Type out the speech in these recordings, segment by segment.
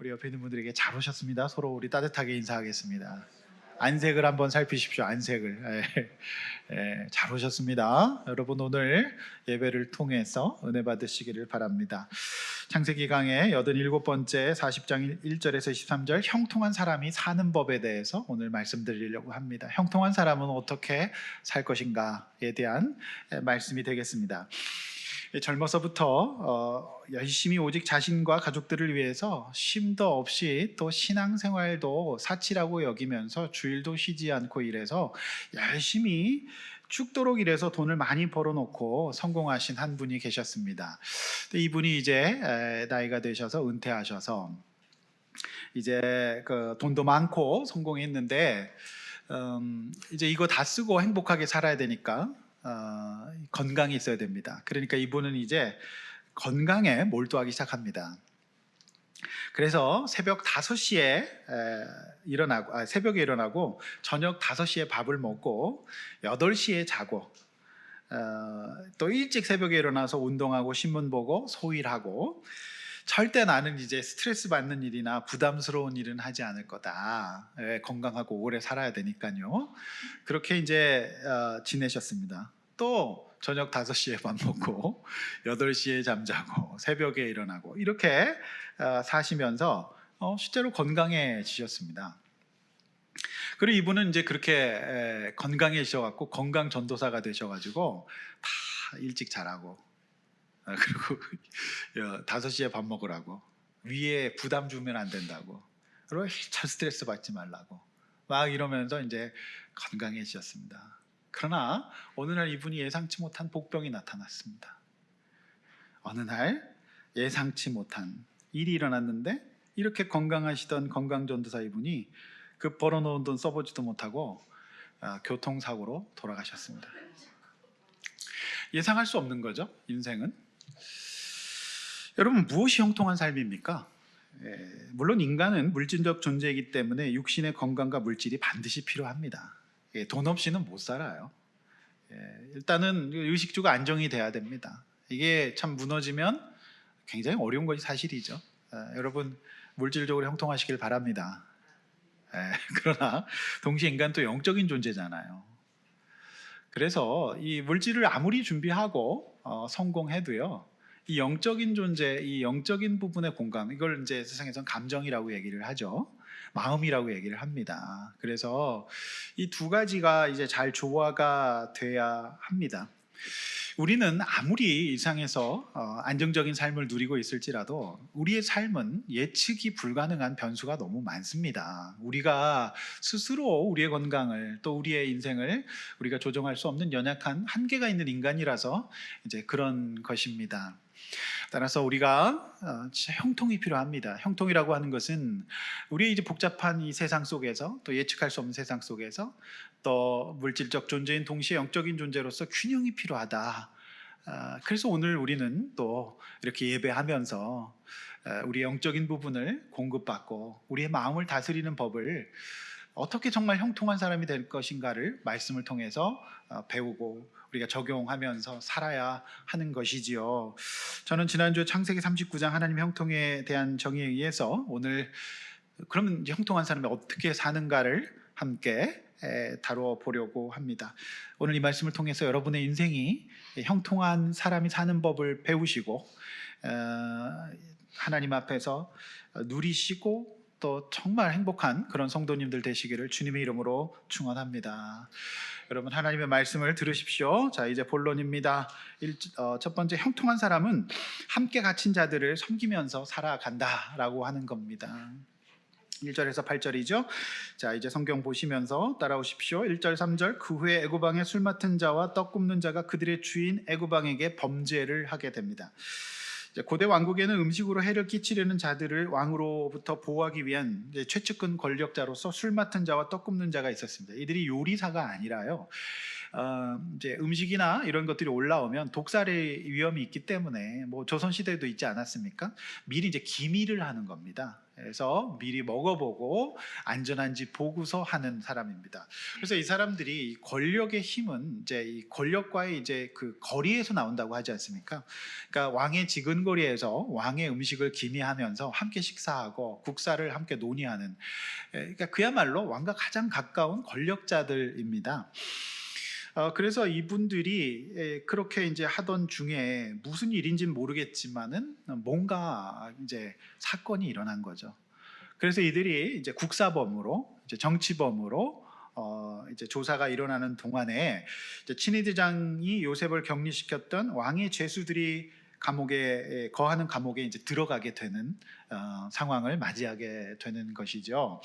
우리 옆에 있는 분들에게 잘 오셨습니다. 서로 우리 따뜻하게 인사하겠습니다. 안색을 한번 살피십시오. 안색을. 잘 오셨습니다. 여러분 오늘 예배를 통해서 은혜 받으시기를 바랍니다. 창세기 강의 87번째 40장 1절에서 23절 형통한 사람이 사는 법에 대해서 오늘 말씀드리려고 합니다. 형통한 사람은 어떻게 살 것인가에 대한 말씀이 되겠습니다. 젊어서부터 열심히 오직 자신과 가족들을 위해서 쉼도 없이 또 신앙생활도 사치라고 여기면서 주일도 쉬지 않고 일해서 열심히 죽도록 일해서 돈을 많이 벌어놓고 성공하신 한 분이 계셨습니다. 이분이 이제 나이가 되셔서 은퇴하셔서 이제 그 돈도 많고 성공했는데 이제 이거 다 쓰고 행복하게 살아야 되니까 건강이 있어야 됩니다. 그러니까 이분은 이제 건강에 몰두하기 시작합니다. 그래서 새벽 5시에 새벽에 일어나고 저녁 5시에 밥을 먹고 8시에 자고 또 일찍 새벽에 일어나서 운동하고 신문 보고 소일하고 절대 나는 이제 스트레스 받는 일이나 부담스러운 일은 하지 않을 거다. 건강하고 오래 살아야 되니까요. 그렇게 이제 지내셨습니다. 또 저녁 5시에 밥 먹고 8시에 잠자고 새벽에 일어나고 이렇게 사시면서 실제로 건강해지셨습니다. 그리고 이분은 이제 그렇게 건강해지셔갖고 건강 전도사가 되셔가지고 다 일찍 자라고 그리고 5시에 밥 먹으라고 위에 부담 주면 안 된다고 그리고 잘 스트레스 받지 말라고 막 이러면서 이제 건강해지셨습니다. 그러나 어느 날 이분이 예상치 못한 복병이 나타났습니다. 어느 날 예상치 못한 일이 일어났는데 이렇게 건강하시던 건강전도사 이분이 그 벌어놓은 돈 써보지도 못하고 교통사고로 돌아가셨습니다. 예상할 수 없는 거죠, 인생은. 여러분 무엇이 형통한 삶입니까? 물론 인간은 물질적 존재이기 때문에 육신의 건강과 물질이 반드시 필요합니다. 돈 없이는 못 살아요. 일단은 의식주가 안정이 돼야 됩니다. 이게 참 무너지면 굉장히 어려운 것이 사실이죠. 여러분 물질적으로 형통하시길 바랍니다. 그러나 동시에 인간 또 영적인 존재잖아요. 그래서 이 물질을 아무리 준비하고 성공해도요, 이 영적인 존재, 이 영적인 부분의 공감, 이걸 이제 세상에서는 감정이라고 얘기를 하죠. 마음이라고 얘기를 합니다. 그래서 이 두 가지가 이제 잘 조화가 돼야 합니다. 우리는 아무리 이 세상에서 안정적인 삶을 누리고 있을지라도 우리의 삶은 예측이 불가능한 변수가 너무 많습니다. 우리가 스스로 우리의 건강을 또 우리의 인생을 우리가 조정할 수 없는 연약한 한계가 있는 인간이라서 이제 그런 것입니다. 따라서 우리가 진짜 형통이 필요합니다. 형통이라고 하는 것은 우리의 이제 복잡한 이 세상 속에서 또 예측할 수 없는 세상 속에서 또 물질적 존재인 동시에 영적인 존재로서 균형이 필요하다. 그래서 오늘 우리는 또 이렇게 예배하면서 우리 영적인 부분을 공급받고 우리의 마음을 다스리는 법을 어떻게 정말 형통한 사람이 될 것인가를 말씀을 통해서 배우고 우리가 적용하면서 살아야 하는 것이지요. 저는 지난주 창세기 39장 하나님의 형통에 대한 정의에 의해서 오늘 그러면 형통한 사람이 어떻게 사는가를 함께 다루어 보려고 합니다. 오늘 이 말씀을 통해서 여러분의 인생이 형통한 사람이 사는 법을 배우시고 하나님 앞에서 누리시고 또 정말 행복한 그런 성도님들 되시기를 주님의 이름으로 축원합니다. 여러분 하나님의 말씀을 들으십시오. 자, 이제 본론입니다. 첫 번째, 형통한 사람은 함께 갇힌 자들을 섬기면서 살아간다라고 하는 겁니다. 1절에서 8절이죠. 자, 이제 성경 보시면서 따라오십시오. 1절 3절. 그 후에 애굽왕의 술 맡은 자와 떡 굽는 자가 그들의 주인 애굽왕에게 범죄를 하게 됩니다. 고대 왕국에는 음식으로 해를 끼치려는 자들을 왕으로부터 보호하기 위한 최측근 권력자로서 술 맡은 자와 떡 굽는 자가 있었습니다. 이들이 요리사가 아니라요, 이제 음식이나 이런 것들이 올라오면 독살의 위험이 있기 때문에 뭐 조선 시대에도 있지 않았습니까? 미리 이제 기미를 하는 겁니다. 그래서 미리 먹어보고 안전한지 보고서 하는 사람입니다. 그래서 이 사람들이 이 권력의 힘은 이제 이 권력과의 이제 그 거리에서 나온다고 하지 않습니까? 그러니까 왕의 지근거리에서 왕의 음식을 기미하면서 함께 식사하고 국사를 함께 논의하는, 그러니까 그야말로 왕과 가장 가까운 권력자들입니다. 그래서 이분들이 그렇게 이제 하던 중에 무슨 일인지는 모르겠지만은 뭔가 이제 사건이 일어난 거죠. 그래서 이들이 이제 국사범으로, 이제 정치범으로 이제 조사가 일어나는 동안에 이제 친위대장이 요셉을 격리시켰던 왕의 죄수들이 감옥에 거하는 감옥에 이제 들어가게 되는 상황을 맞이하게 되는 것이죠.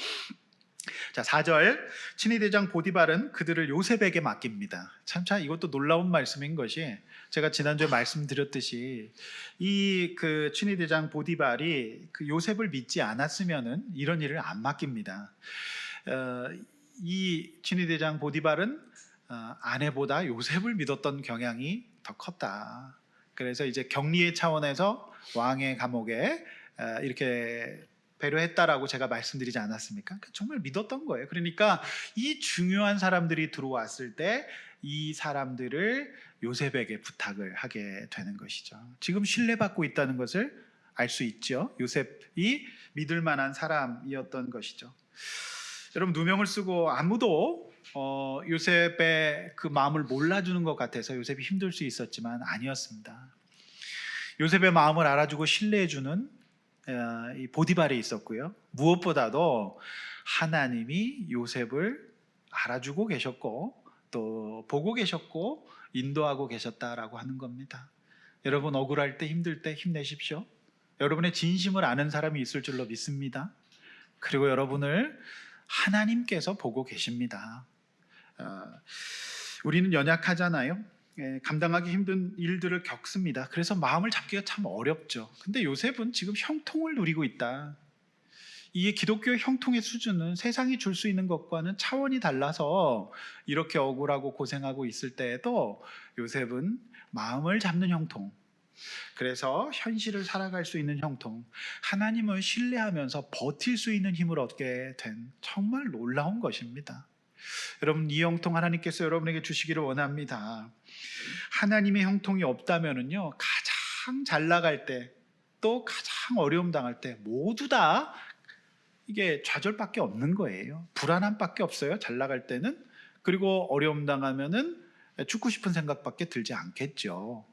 자, 4절, 친위대장 보디발은 그들을 요셉에게 맡깁니다. 참 이것도 놀라운 말씀인 것이, 제가 지난주에 말씀드렸듯이 이 그 친위대장 보디발이 그 요셉을 믿지 않았으면은 이런 일을 안 맡깁니다. 이 친위대장 보디발은 아내보다 요셉을 믿었던 경향이 더 컸다. 그래서 이제 격리의 차원에서 왕의 감옥에 이렇게 배려했다라고 제가 말씀드리지 않았습니까? 정말 믿었던 거예요. 그러니까 이 중요한 사람들이 들어왔을 때 이 사람들을 요셉에게 부탁을 하게 되는 것이죠. 지금 신뢰받고 있다는 것을 알 수 있죠. 요셉이 믿을 만한 사람이었던 것이죠. 여러분, 누명을 쓰고 아무도 요셉의 그 마음을 몰라주는 것 같아서 요셉이 힘들 수 있었지만 아니었습니다. 요셉의 마음을 알아주고 신뢰해주는 이 보디발이 있었고요. 무엇보다도 하나님이 요셉을 알아주고 계셨고 또 보고 계셨고 인도하고 계셨다라고 하는 겁니다. 여러분, 억울할 때, 힘들 때 힘내십시오. 여러분의 진심을 아는 사람이 있을 줄로 믿습니다. 그리고 여러분을 하나님께서 보고 계십니다. 우리는 연약하잖아요. 감당하기 힘든 일들을 겪습니다. 그래서 마음을 잡기가 참 어렵죠. 근데 요셉은 지금 형통을 누리고 있다. 이게 기독교의 형통의 수준은 세상이 줄 수 있는 것과는 차원이 달라서 이렇게 억울하고 고생하고 있을 때에도 요셉은 마음을 잡는 형통, 그래서 현실을 살아갈 수 있는 형통, 하나님을 신뢰하면서 버틸 수 있는 힘을 얻게 된 정말 놀라운 것입니다. 여러분, 이 형통 하나님께서 여러분에게 주시기를 원합니다. 하나님의 형통이 없다면은요, 가장 잘 나갈 때, 또 가장 어려움 당할 때 모두 다 이게 좌절밖에 없는 거예요. 불안함밖에 없어요. 잘 나갈 때는. 그리고 어려움 당하면은 죽고 싶은 생각밖에 들지 않겠죠.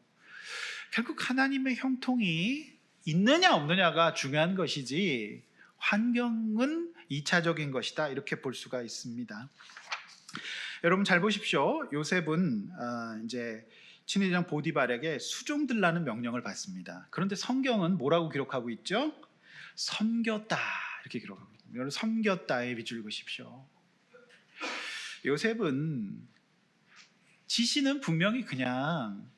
결국 하나님의 형통이 있느냐 없느냐가 중요한 것이지 환경은 2차적인 것이다, 이렇게 볼 수가 있습니다. 여러분, 잘 보십시오. 요셉은 이제 친위대장 보디발에게 수종들라는 명령을 받습니다. 그런데 성경은 뭐라고 기록하고 있죠? 섬겼다, 이렇게 기록하고 있습니다. 여러분, 섬겼다에 빗줄 그십시오. 요셉은 지시는 분명히 그냥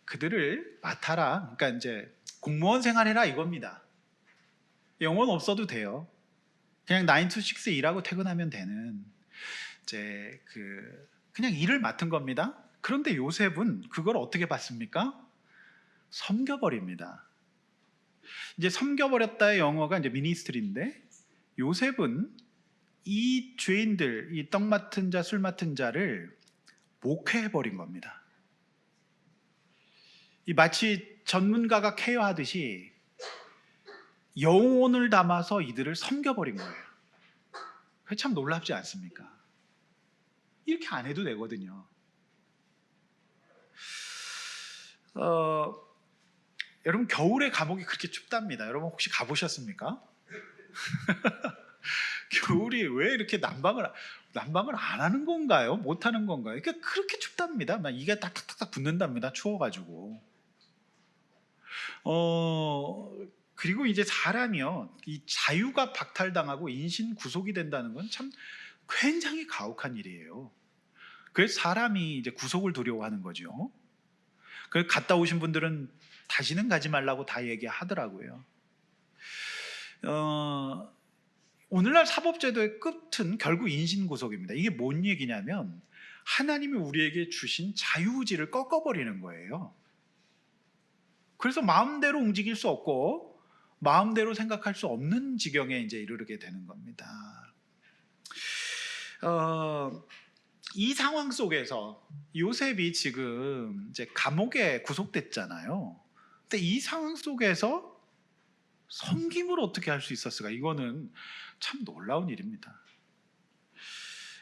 그들을 맡아라, 그러니까 이제 공무원 생활해라 이겁니다. 영혼 없어도 돼요. 그냥 9 to 6 일하고 퇴근하면 되는 이제 그냥 일을 맡은 겁니다. 그런데 요셉은 그걸 어떻게 받습니까? 섬겨버립니다. 이제 섬겨버렸다의 영어가 이제 미니스트리인데, 요셉은 이 죄인들, 이 떡 맡은 자, 술 맡은 자를 목회해버린 겁니다. 이 마치 전문가가 케어하듯이 영혼을 담아서 이들을 섬겨버린 거예요. 그게 참 놀랍지 않습니까? 이렇게 안 해도 되거든요. 여러분, 겨울에 감옥이 그렇게 춥답니다. 여러분, 혹시 가보셨습니까? 겨울이 왜 이렇게 난방을 안 하는 건가요? 못 하는 건가요? 그러니까 그렇게 춥답니다. 막 이게 딱딱딱 붙는답니다. 추워가지고. 그리고 이제 사람이요, 이 자유가 박탈당하고 인신 구속이 된다는 건 참 굉장히 가혹한 일이에요. 그래서 사람이 이제 구속을 두려워하는 거죠. 그래서 갔다 오신 분들은 다시는 가지 말라고 다 얘기하더라고요. 오늘날 사법제도의 끝은 결국 인신구속입니다. 이게 뭔 얘기냐면 하나님이 우리에게 주신 자유의지를 꺾어버리는 거예요. 그래서 마음대로 움직일 수 없고 마음대로 생각할 수 없는 지경에 이제 이르게 되는 겁니다. 이 상황 속에서 요셉이 지금 이제 감옥에 구속됐잖아요. 근데 이 상황 속에서 섬김을 어떻게 할 수 있었을까? 이거는 참 놀라운 일입니다.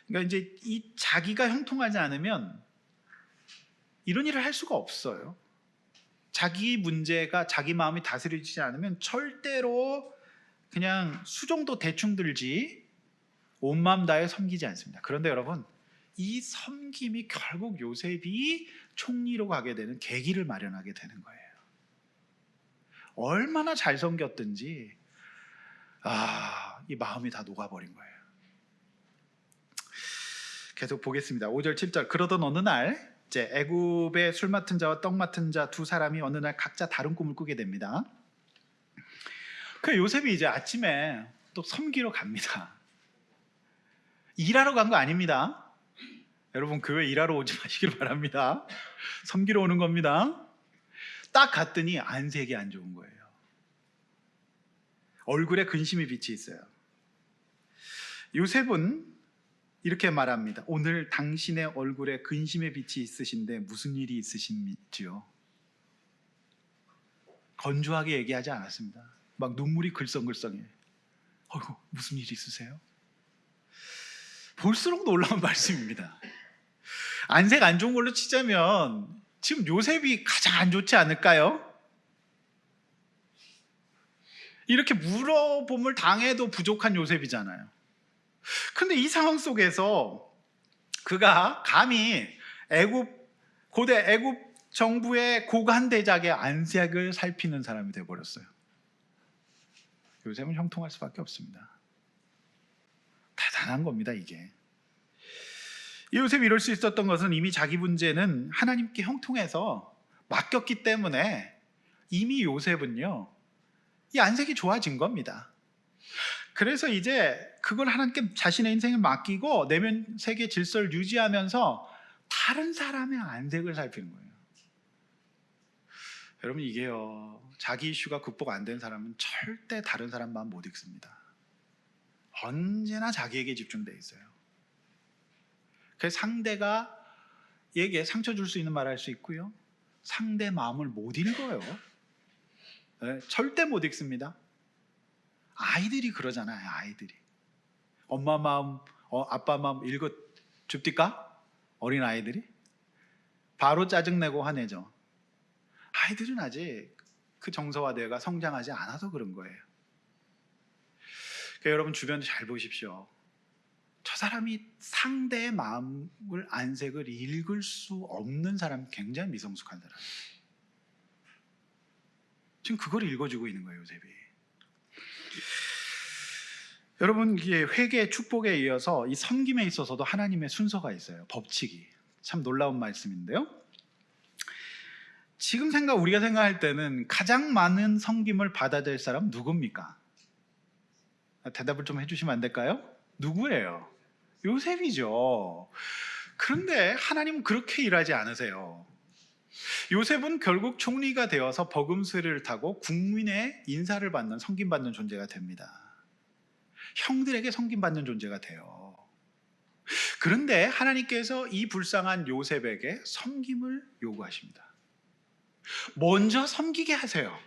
그러니까 이제 이 자기가 형통하지 않으면 이런 일을 할 수가 없어요. 자기 문제가 자기 마음이 다스려지지 않으면 절대로 그냥 수정도 대충 들지 온 마음 다해 섬기지 않습니다. 그런데 여러분, 이 섬김이 결국 요셉이 총리로 가게 되는 계기를 마련하게 되는 거예요. 얼마나 잘 섬겼든지 이 마음이 다 녹아버린 거예요. 계속 보겠습니다. 5절 7절. 그러던 어느 날 이제 애굽의 술 맡은 자와 떡 맡은 자 두 사람이 어느 날 각자 다른 꿈을 꾸게 됩니다. 그 요셉이 이제 아침에 또 섬기러 갑니다. 일하러 간 거 아닙니다. 여러분 교회 일하러 오지 마시길 바랍니다. 섬기러 오는 겁니다. 딱 갔더니 안색이 안 좋은 거예요. 얼굴에 근심의 빛이 있어요. 요셉은 이렇게 말합니다. 오늘 당신의 얼굴에 근심의 빛이 있으신데 무슨 일이 있으신지요? 건조하게 얘기하지 않았습니다. 막 눈물이 글썽글썽해. 어이구, 무슨 일 있으세요? 볼수록 놀라운 말씀입니다. 안색 안 좋은 걸로 치자면 지금 요셉이 가장 안 좋지 않을까요? 이렇게 물어봄을 당해도 부족한 요셉이잖아요. 그런데 이 상황 속에서 그가 감히 고대 애굽 정부의 고관 대작의 안색을 살피는 사람이 되어버렸어요. 요셉은 형통할 수밖에 없습니다. 대단한 겁니다, 이게. 요셉이 이럴 수 있었던 것은 이미 자기 문제는 하나님께 형통해서 맡겼기 때문에 이미 요셉은요, 이 안색이 좋아진 겁니다. 그래서 이제 그걸 하나님께 자신의 인생을 맡기고 내면 세계 질서를 유지하면서 다른 사람의 안색을 살피는 거예요. 여러분, 이게요, 자기 이슈가 극복 안 된 사람은 절대 다른 사람 마음 못 읽습니다. 언제나 자기에게 집중되어 있어요. 그래서 상대가 얘에게 상처 줄 수 있는 말 할 수 있고요, 상대 마음을 못 읽어요. 네, 절대 못 읽습니다. 아이들이 그러잖아요. 아이들이 엄마 마음, 아빠 마음 읽어 줍니까? 어린 아이들이 바로 짜증내고 화내죠. 아이들은 아직 그 정서와 뇌가 성장하지 않아서 그런 거예요. 그러니까 여러분 주변 잘 보십시오. 저 사람이 상대의 마음을 안색을 읽을 수 없는 사람, 굉장히 미성숙한 사람. 지금 그걸 읽어주고 있는 거예요, 요셉이. 여러분, 이게 회개 축복에 이어서 이 섬김에 있어서도 하나님의 순서가 있어요. 법칙이. 참 놀라운 말씀인데요. 지금 우리가 생각할 때는 가장 많은 섬김을 받아야 될 사람 누굽니까? 대답을 좀 해주시면 안 될까요? 누구예요? 요셉이죠. 그런데 하나님은 그렇게 일하지 않으세요. 요셉은 결국 총리가 되어서 버금스를 타고 국민의 인사를 받는, 섬김받는 존재가 됩니다. 형들에게 섬김받는 존재가 돼요. 그런데 하나님께서 이 불쌍한 요셉에게 섬김을 요구하십니다. 먼저 섬기게 하세요.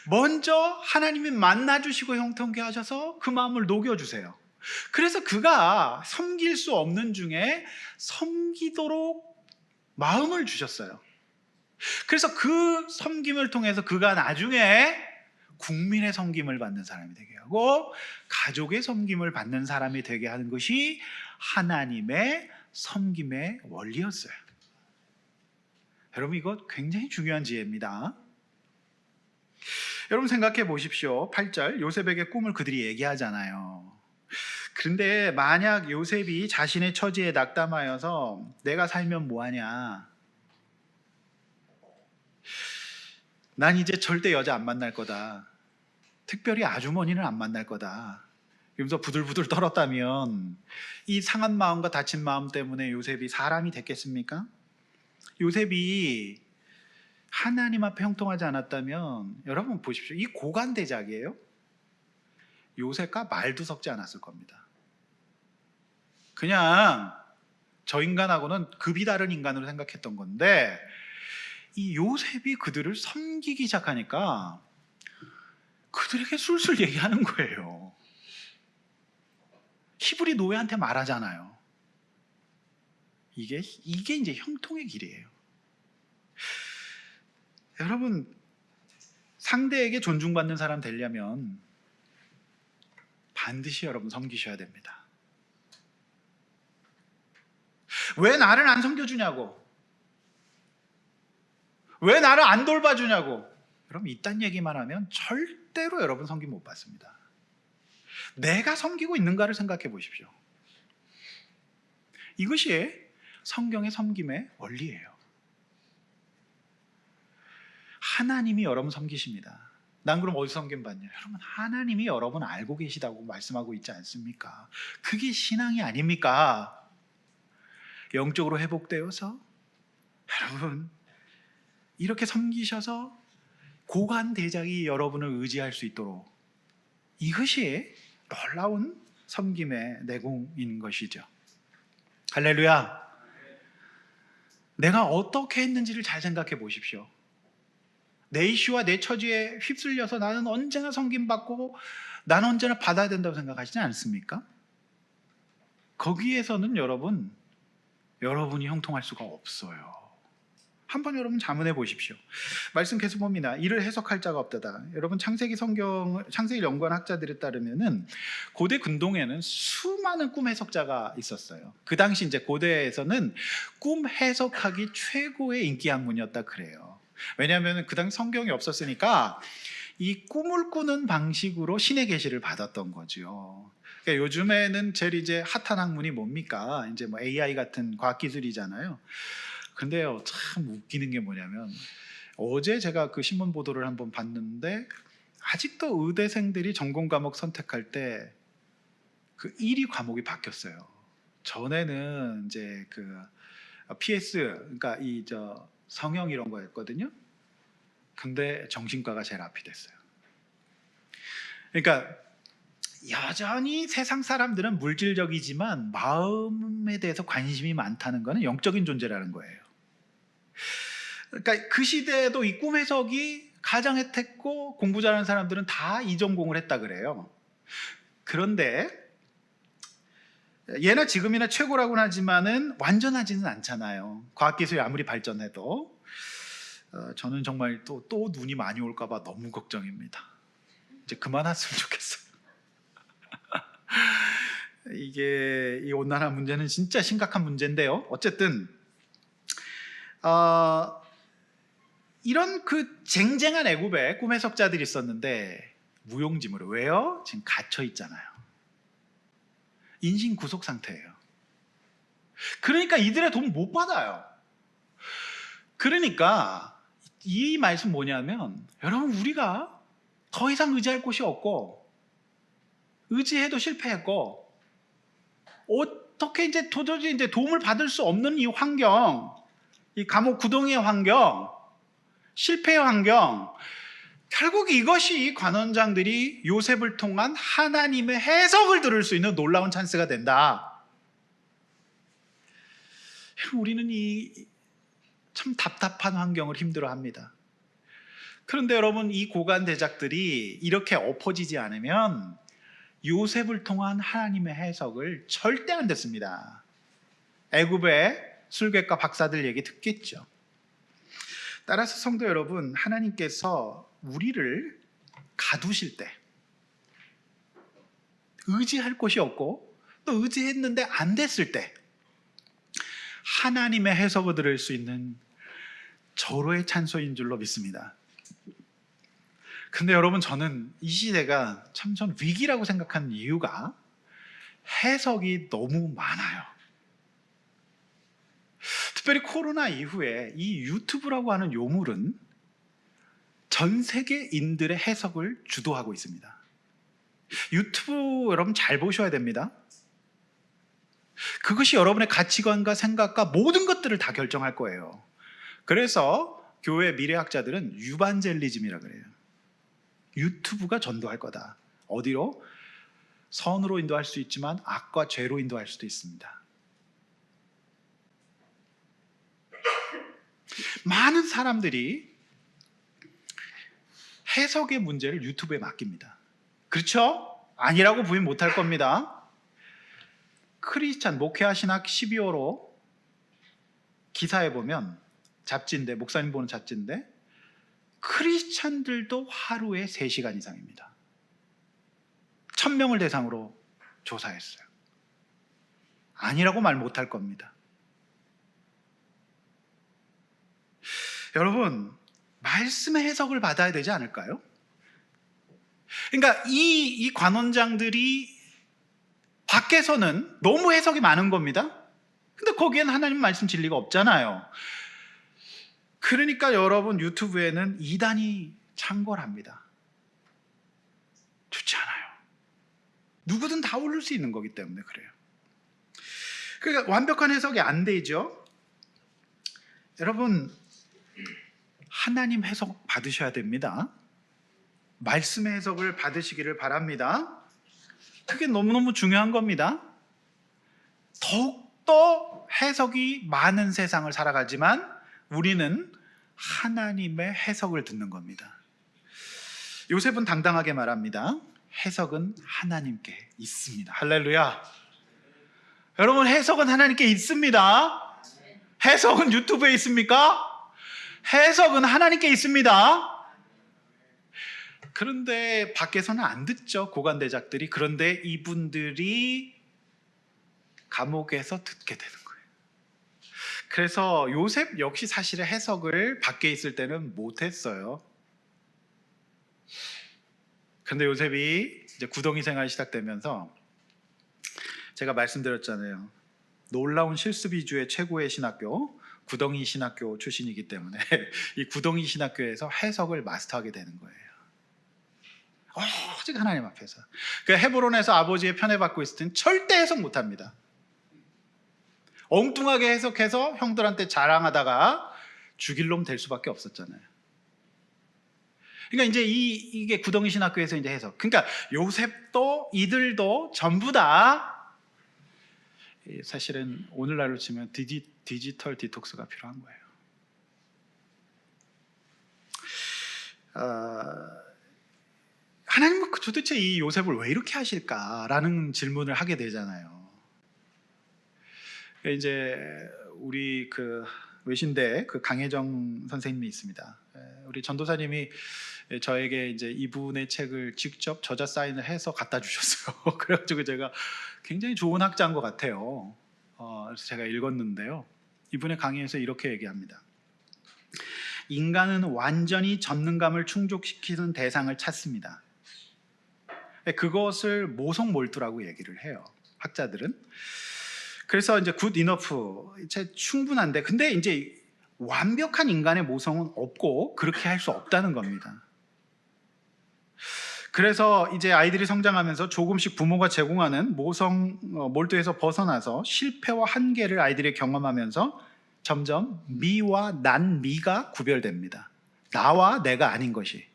먼저 하나님이 만나주시고 형통케 하셔서 그 마음을 녹여주세요. 그래서 그가 섬길 수 없는 중에 섬기도록 마음을 주셨어요. 그래서 그 섬김을 통해서 그가 나중에 국민의 섬김을 받는 사람이 되게 하고 가족의 섬김을 받는 사람이 되게 하는 것이 하나님의 섬김의 원리였어요. 여러분, 이거 굉장히 중요한 지혜입니다. 여러분 생각해 보십시오. 8절, 요셉에게 꿈을 그들이 얘기하잖아요. 그런데 만약 요셉이 자신의 처지에 낙담하여서 내가 살면 뭐하냐, 난 이제 절대 여자 안 만날 거다, 특별히 아주머니는 안 만날 거다, 그러면서 부들부들 떨었다면 이 상한 마음과 다친 마음 때문에 요셉이 사람이 됐겠습니까? 요셉이 하나님 앞에 형통하지 않았다면 여러분 보십시오. 이 고관대작이에요. 요셉과 말도 섞지 않았을 겁니다. 그냥 저 인간하고는 급이 다른 인간으로 생각했던 건데 이 요셉이 그들을 섬기기 시작하니까 그들에게 술술 얘기하는 거예요. 히브리 노예한테 말하잖아요. 이게 이제 형통의 길이에요. 여러분, 상대에게 존중받는 사람 되려면 반드시 여러분 섬기셔야 됩니다. 왜 나를 안 섬겨주냐고, 왜 나를 안 돌봐주냐고, 여러분 이딴 얘기만 하면 절대로 여러분 섬김 못 받습니다. 내가 섬기고 있는가를 생각해 보십시오. 이것이 성경의 섬김의 원리예요. 하나님이 여러분 섬기십니다. 난 그럼 어디서 섬김 받냐? 여러분, 하나님이 여러분 알고 계시다고 말씀하고 있지 않습니까? 그게 신앙이 아닙니까? 영적으로 회복되어서 여러분 이렇게 섬기셔서 고관대작이 여러분을 의지할 수 있도록, 이것이 놀라운 섬김의 내공인 것이죠. 할렐루야. 내가 어떻게 했는지를 잘 생각해 보십시오. 내 이슈와 내 처지에 휩쓸려서 나는 언제나 섬김받고 나는 언제나 받아야 된다고 생각하시지 않습니까? 거기에서는 여러분이 형통할 수가 없어요. 한번 여러분 자문해 보십시오. 말씀 계속 봅니다. 이를 해석할 자가 없다다. 여러분 창세기 연구한 학자들에 따르면은 고대 근동에는 수많은 꿈 해석자가 있었어요. 그 당시 이제 고대에서는 꿈 해석하기 최고의 인기 학문이었다 그래요. 왜냐하면 그 당시 성경이 없었으니까 이 꿈을 꾸는 방식으로 신의 계시를 받았던 거죠. 그러니까 요즘에는 제일 이제 핫한 학문이 뭡니까? 이제 뭐 AI 같은 과학 기술이잖아요. 근데요, 참 웃기는 게 뭐냐면 어제 제가 그 신문 보도를 한번 봤는데 아직도 의대생들이 전공 과목 선택할 때 그 1위 과목이 바뀌었어요. 전에는 이제 그 PS, 그러니까 성형 이런 거였거든요. 근데 정신과가 제일 앞이 됐어요. 그러니까 여전히 세상 사람들은 물질적이지만 마음에 대해서 관심이 많다는 것은 영적인 존재라는 거예요. 그러니까 그 시대에도 이 꿈 해석이 가장 혜택고 공부 잘하는 사람들은 다 이 전공을 했다 그래요. 그런데 예나 지금이나 최고라고는 하지만은 완전하지는 않잖아요. 과학기술이 아무리 발전해도. 저는 정말 또 눈이 많이 올까 봐 너무 걱정입니다. 이제 그만했으면 좋겠어요. 이게 이 온난화 문제는 진짜 심각한 문제인데요. 어쨌든 이런 그 쟁쟁한 애굽에 꿈 해석자들이 있었는데 무용지물을, 왜요? 지금 갇혀 있잖아요. 인신 구속 상태예요. 그러니까 이들의 돈 못 받아요. 그러니까 이 말씀 뭐냐면, 여러분 우리가 더 이상 의지할 곳이 없고 의지해도 실패했고 어떻게 이제 도저히 이제 도움을 받을 수 없는 이 환경, 이 감옥 구덩이의 환경, 실패의 환경, 결국 이것이 관원장들이 요셉을 통한 하나님의 해석을 들을 수 있는 놀라운 찬스가 된다. 우리는 이 참 답답한 환경을 힘들어합니다. 그런데 여러분, 이 고관대작들이 이렇게 엎어지지 않으면 요셉을 통한 하나님의 해석을 절대 안 듣습니다. 애굽의 술객과 박사들 얘기 듣겠죠. 따라서 성도 여러분, 하나님께서 우리를 가두실 때, 의지할 곳이 없고 또 의지했는데 안 됐을 때 하나님의 해석을 들을 수 있는 절호의 찬소인 줄로 믿습니다. 근데 여러분, 저는 이 시대가 참 전 위기라고 생각하는 이유가 해석이 너무 많아요. 특별히 코로나 이후에 이 유튜브라고 하는 요물은 전 세계인들의 해석을 주도하고 있습니다. 유튜브 여러분 잘 보셔야 됩니다. 그것이 여러분의 가치관과 생각과 모든 것들을 다 결정할 거예요. 그래서 교회 미래학자들은 유반젤리즘이라 그래요. 유튜브가 전도할 거다. 어디로? 선으로 인도할 수 있지만 악과 죄로 인도할 수도 있습니다. 많은 사람들이 해석의 문제를 유튜브에 맡깁니다. 그렇죠? 아니라고 부인 못할 겁니다. 크리스찬 목회하신학 12호로 기사에 보면 잡지인데, 목사님 보는 잡지인데, 크리스찬들도 하루에 3시간 이상입니다. 1000명을 대상으로 조사했어요. 아니라고 말 못할 겁니다. 여러분, 말씀의 해석을 받아야 되지 않을까요? 그러니까 이 관원장들이 밖에서는 너무 해석이 많은 겁니다. 근데 거기엔 하나님 말씀 진리가 없잖아요. 그러니까 여러분 유튜브에는 이단이 창궐합니다. 좋지 않아요. 누구든 다 올릴 수 있는 거기 때문에 그래요. 그러니까 완벽한 해석이 안 되죠. 여러분, 하나님 해석 받으셔야 됩니다. 말씀의 해석을 받으시기를 바랍니다. 그게 너무너무 중요한 겁니다. 더욱더 해석이 많은 세상을 살아가지만 우리는 하나님의 해석을 듣는 겁니다. 요셉은 당당하게 말합니다. 해석은 하나님께 있습니다. 할렐루야. 여러분, 해석은 하나님께 있습니다. 해석은 유튜브에 있습니까? 해석은 하나님께 있습니다. 그런데 밖에서는 안 듣죠, 고관대작들이. 그런데 이분들이 감옥에서 듣게 되는 거예요. 그래서 요셉 역시 사실은 해석을 밖에 있을 때는 못했어요. 근데 요셉이 이제 구덩이 생활이 시작되면서 제가 말씀드렸잖아요. 놀라운 실습 위주의 최고의 신학교, 구덩이 신학교 출신이기 때문에 이 구덩이 신학교에서 해석을 마스터하게 되는 거예요. 오직 하나님 앞에서. 그러니까 헤브론에서 아버지의 편애받고 있을 땐 절대 해석 못합니다. 엉뚱하게 해석해서 형들한테 자랑하다가 죽일 놈 될 수밖에 없었잖아요. 그러니까 이제 이게 구덩이 신학교에서 이제 해석. 그러니까 요셉도 이들도 전부 다 사실은 오늘날로 치면 디지털 디톡스가 필요한 거예요. 하나님은 도대체 이 요셉을 왜 이렇게 하실까라는 질문을 하게 되잖아요. 이제 우리 그 외신대 그 강혜정 선생님이 있습니다. 우리 전도사님이 저에게 이제 이분의 책을 직접 저자 사인을 해서 갖다 주셨어요. 그래가지고 제가 굉장히 좋은 학자인 것 같아요. 그래서 제가 읽었는데요. 이분의 강의에서 이렇게 얘기합니다. 인간은 완전히 전능감을 충족시키는 대상을 찾습니다. 그것을 모성몰두라고 얘기를 해요, 학자들은. 그래서 이제 굿 이너프, 충분한데, 근데 이제 완벽한 인간의 모성은 없고 그렇게 할 수 없다는 겁니다. 그래서 이제 아이들이 성장하면서 조금씩 부모가 제공하는 모성 몰두에서 벗어나서 실패와 한계를 아이들이 경험하면서 점점 미와 난미가 구별됩니다. 나와 내가 아닌 것이.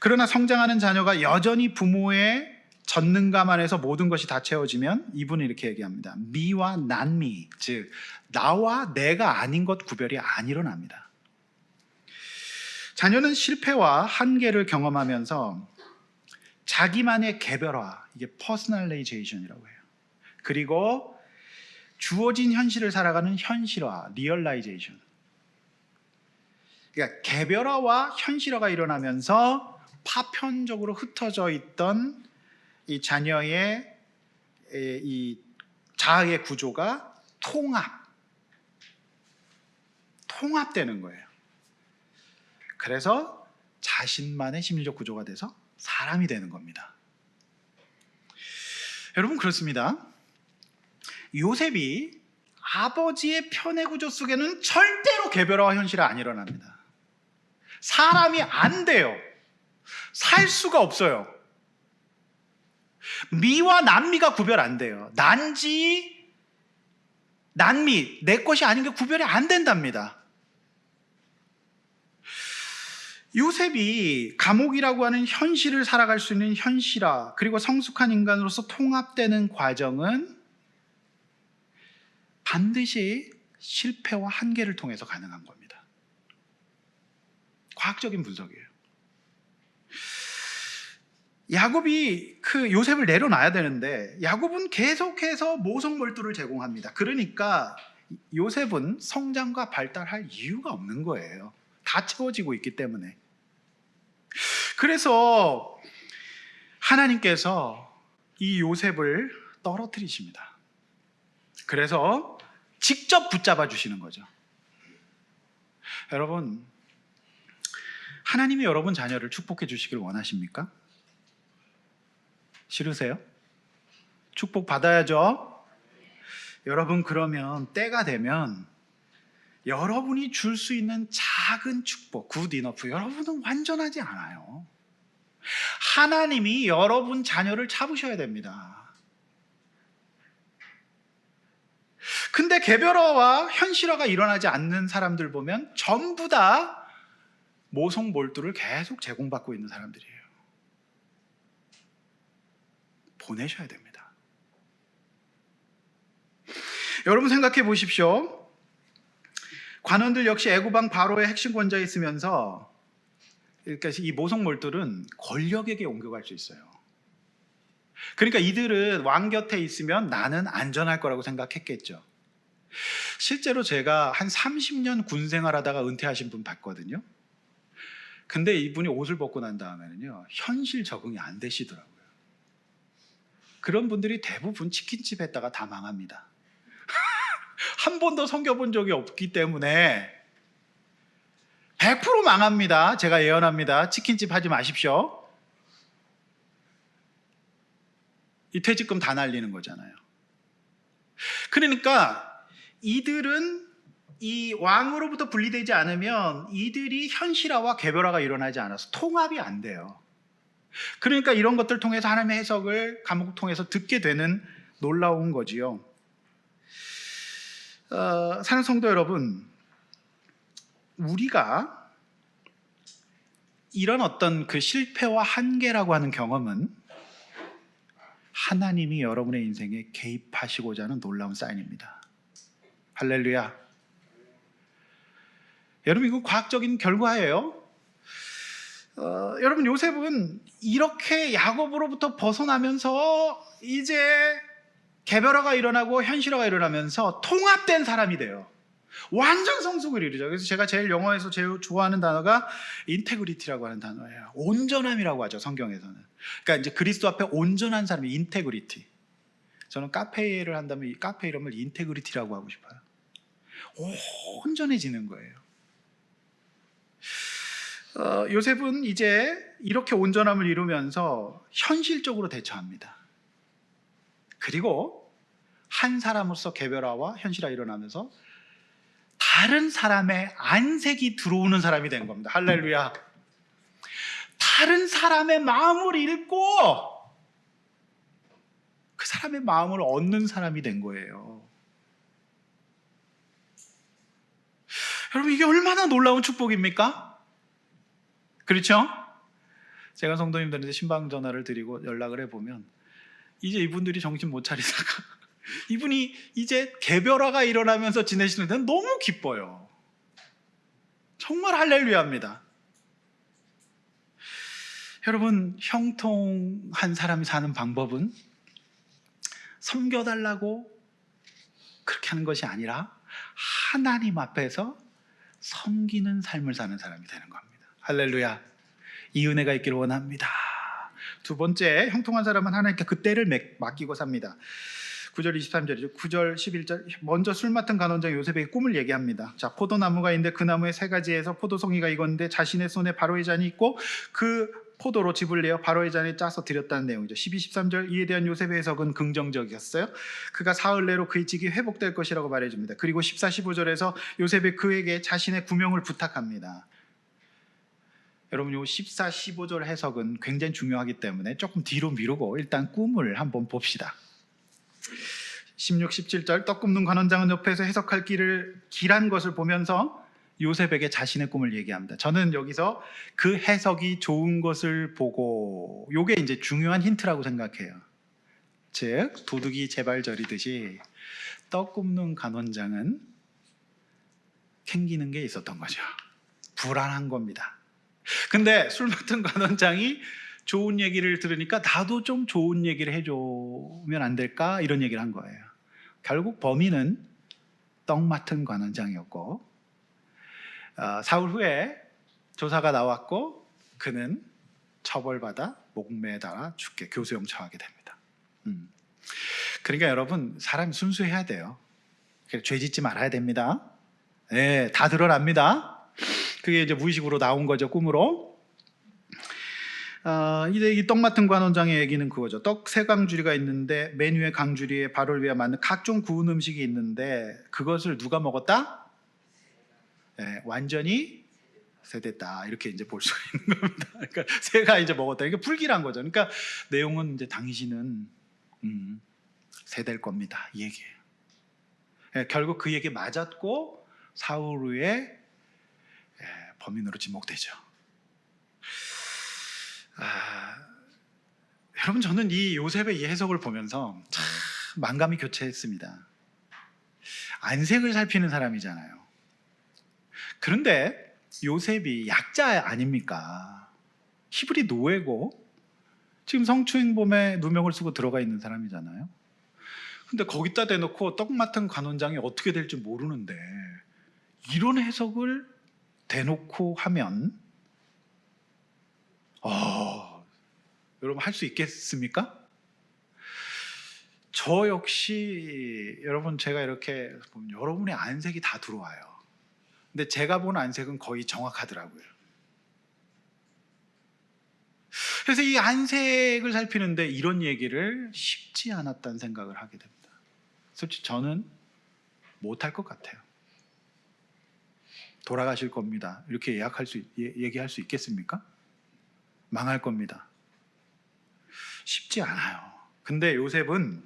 그러나 성장하는 자녀가 여전히 부모의 전능감 안에서 모든 것이 다 채워지면 이분은 이렇게 얘기합니다. 미와 난미, 즉 나와 내가 아닌 것 구별이 안 일어납니다. 자녀는 실패와 한계를 경험하면서 자기만의 개별화, 이게 퍼스널레이제이션이라고 해요. 그리고 주어진 현실을 살아가는 현실화, 리얼라이제이션. 그러니까 개별화와 현실화가 일어나면서 파편적으로 흩어져 있던 이 자녀의 이 자아의 구조가 통합되는 거예요. 그래서 자신만의 심리적 구조가 돼서 사람이 되는 겁니다. 여러분, 그렇습니다. 요셉이 아버지의 편애 구조 속에는 절대로 개별화와 현실화 안 일어납니다. 사람이 안 돼요. 살 수가 없어요. 미와 난미가 구별 안 돼요. 난지, 난미, 내 것이 아닌 게 구별이 안 된답니다. 요셉이 감옥이라고 하는 현실을 살아갈 수 있는 현실화, 그리고 성숙한 인간으로서 통합되는 과정은 반드시 실패와 한계를 통해서 가능한 겁니다. 과학적인 분석이에요. 야곱이 그 요셉을 내려놔야 되는데 야곱은 계속해서 모성몰두를 제공합니다. 그러니까 요셉은 성장과 발달할 이유가 없는 거예요. 다 채워지고 있기 때문에. 그래서 하나님께서 이 요셉을 떨어뜨리십니다. 그래서 직접 붙잡아 주시는 거죠. 여러분, 하나님이 여러분 자녀를 축복해 주시길 원하십니까? 싫으세요? 축복 받아야죠. 여러분, 그러면 때가 되면 여러분이 줄 수 있는 작은 축복, 굿 이너프, 여러분은 완전하지 않아요. 하나님이 여러분 자녀를 잡으셔야 됩니다. 근데 개별화와 현실화가 일어나지 않는 사람들 보면 전부 다 모성몰두를 계속 제공받고 있는 사람들이에요. 보내셔야 됩니다. 여러분 생각해 보십시오. 관원들 역시 애굽왕 바로의 핵심 권좌에 있으면서 그러니까 이 모성몰두는 권력에게 옮겨갈 수 있어요. 그러니까 이들은 왕 곁에 있으면 나는 안전할 거라고 생각했겠죠. 실제로 제가 한 30년 군 생활하다가 은퇴하신 분 봤거든요. 근데 이분이 옷을 벗고 난 다음에는요, 현실 적응이 안 되시더라고요. 그런 분들이 대부분 치킨집 했다가 다 망합니다. 한 번도 섬겨본 적이 없기 때문에 100% 망합니다. 제가 예언합니다. 치킨집 하지 마십시오. 이 퇴직금 다 날리는 거잖아요. 그러니까 이들은 이 왕으로부터 분리되지 않으면 이들이 현실화와 개별화가 일어나지 않아서 통합이 안 돼요. 그러니까 이런 것들 통해서 하나님의 해석을 감옥 통해서 듣게 되는 놀라운 거지요. 사는 성도 여러분, 우리가 이런 어떤 그 실패와 한계라고 하는 경험은 하나님이 여러분의 인생에 개입하시고자 하는 놀라운 사인입니다. 할렐루야. 여러분, 이거 과학적인 결과예요. 여러분, 요셉은 이렇게 야곱으로부터 벗어나면서 이제 개별화가 일어나고 현실화가 일어나면서 통합된 사람이 돼요. 완전 성숙을 이루죠. 그래서 제가 제일 영어에서 제일 좋아하는 단어가 인테그리티라고 하는 단어예요. 온전함이라고 하죠, 성경에서는. 그러니까 이제 그리스도 앞에 온전한 사람이 인테그리티. 저는 카페 일을 한다면 이 카페 이름을 인테그리티라고 하고 싶어요. 온전해지는 거예요. 요셉은 이제 이렇게 온전함을 이루면서 현실적으로 대처합니다. 그리고 한 사람으로서 개별화와 현실화 일어나면서 다른 사람의 안색이 들어오는 사람이 된 겁니다. 할렐루야. 다른 사람의 마음을 읽고 그 사람의 마음을 얻는 사람이 된 거예요. 여러분, 이게 얼마나 놀라운 축복입니까? 그렇죠? 제가 성도님들한테 신방 전화를 드리고 연락을 해보면 이제 이분들이 정신 못 차리다가 이분이 이제 개별화가 일어나면서 지내시는 데는 너무 기뻐요. 정말 할렐루야입니다. 여러분, 형통한 사람이 사는 방법은 섬겨달라고 그렇게 하는 것이 아니라 하나님 앞에서 섬기는 삶을 사는 사람이 되는 겁니다. 할렐루야. 이 은혜가 있기를 원합니다. 두 번째, 형통한 사람은 하나님께 그 때를 맡기고 삽니다. 9절 23절이죠. 9절 11절. 먼저 술 맡은 간원장 요셉에게 꿈을 얘기합니다. 자, 포도나무가 있는데 그 나무에 세 가지에서 포도송이가 익었는데 자신의 손에 바로의 잔이 있고 그 포도로 즙을 내어 바로의 잔에 짜서 드렸다는 내용이죠. 12, 13절. 이에 대한 요셉의 해석은 긍정적이었어요. 그가 사흘 내로 그의 직이 회복될 것이라고 말해줍니다. 그리고 14, 15절에서 요셉이 그에게 자신의 구명을 부탁합니다. 여러분 요 14, 15절 해석은 굉장히 중요하기 때문에 조금 뒤로 미루고 일단 꿈을 한번 봅시다. 16, 17절 떡 굽는 관원장은 옆에서 해석할 길한 것을 보면서 요셉에게 자신의 꿈을 얘기합니다. 저는 여기서 그 해석이 좋은 것을 보고, 요게 이제 중요한 힌트라고 생각해요. 즉 도둑이 제발 저리듯이 떡 굽는 관원장은 캥기는 게 있었던 거죠. 불안한 겁니다. 근데 술 맡은 관원장이 좋은 얘기를 들으니까 나도 좀 좋은 얘기를 해주면 안 될까? 이런 얘기를 한 거예요. 결국 범인은 떡 맡은 관원장이었고, 사흘 후에 조사가 나왔고 그는 처벌받아 목매에 달아 죽게 교수형 처하게 됩니다. 그러니까 여러분, 사람이 순수해야 돼요. 죄 짓지 말아야 됩니다. 네, 다 드러납니다. 그게 이제 무의식으로 나온 거죠, 꿈으로. 이 떡 맡은 관원장의 얘기는 그거죠. 떡 세 강주리가 있는데 메뉴에 강주리에 발을 위해 만든 각종 구운 음식이 있는데 그것을 누가 먹었다? 네, 완전히 세됐다, 이렇게 이제 볼 수 있는 겁니다. 그러니까 새가 이제 먹었다. 이게 불길한 거죠. 그러니까 내용은 이제 당신은 세될 겁니다, 이 얘기예요. 네, 결국 그 얘기 맞았고 사흘 후에 범인으로 지목되죠. 여러분, 저는 이 요셉의 이 해석을 보면서 참 만감이 교차했습니다. 안색을 살피는 사람이잖아요. 그런데 요셉이 약자 아닙니까? 히브리 노예고 지금 성추행범에 누명을 쓰고 들어가 있는 사람이잖아요. 근데 거기다 대놓고 떡 맡은 관원장이 어떻게 될지 모르는데 이런 해석을 대놓고 하면 여러분 할 수 있겠습니까? 저 역시 여러분, 제가 이렇게 보면 여러분의 안색이 다 들어와요. 근데 제가 본 안색은 거의 정확하더라고요. 그래서 이 안색을 살피는데 이런 얘기를 쉽지 않았다는 생각을 하게 됩니다. 솔직히 저는 못할 것 같아요. 돌아가실 겁니다, 이렇게 얘기할 수 있겠습니까? 망할 겁니다. 쉽지 않아요. 근데 요셉은